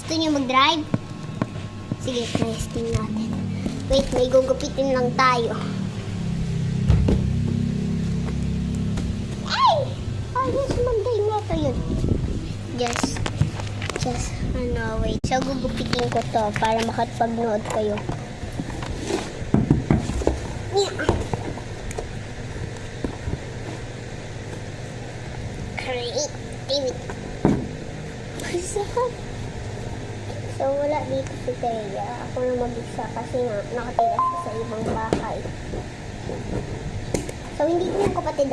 Gusto niyo mag-drive? Sige, testing natin. Wait, may gugupitin lang tayo. Ay! Ayos, Monday na ito yun. Just, wait. So, gugupitin ko to para makapag-nood kayo. Creativity. So, wala dito si Teya. Ako na mag-isa kasi nga nakatira siya sa ibang bahay. So, hindi ko yung kapatid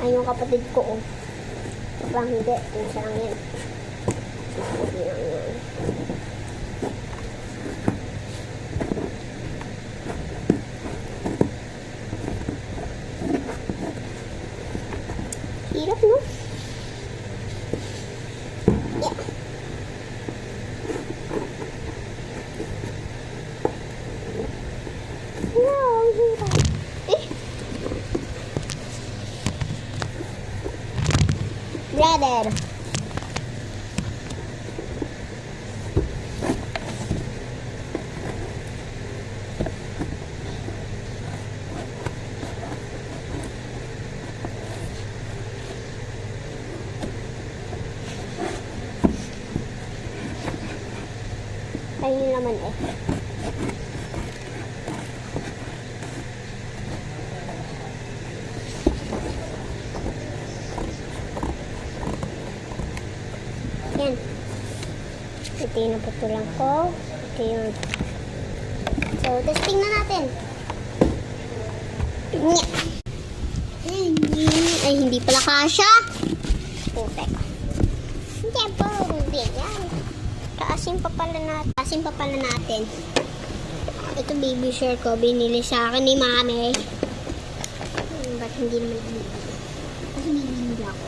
ay yung kapatid ko Parang hindi. Yung siya lang yan. Hindi lang yan. Hirap, no? Yeah. No, hirap. Brother. Ayun naman Yan. Ito yung naputulang ko. Ito yung... So, testing na natin. Ay, hindi pala kasha. Putek. Hindi po. Yan. Kaasin pa pala natin. Ito baby shirt ko. Binili sa akin ni mami. Ba't hindi naman binili? Kasi binili ako.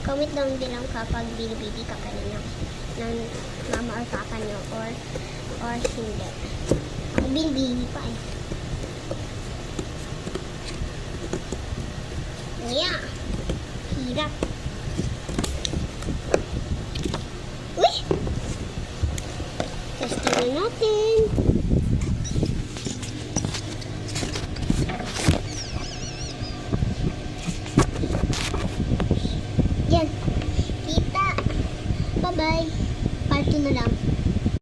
Comment down below kapag binibili ka pa rin ng mama or papa nyo or hindi. Ako binibili pa Yeah. Hirap. Uy! Testing na natin.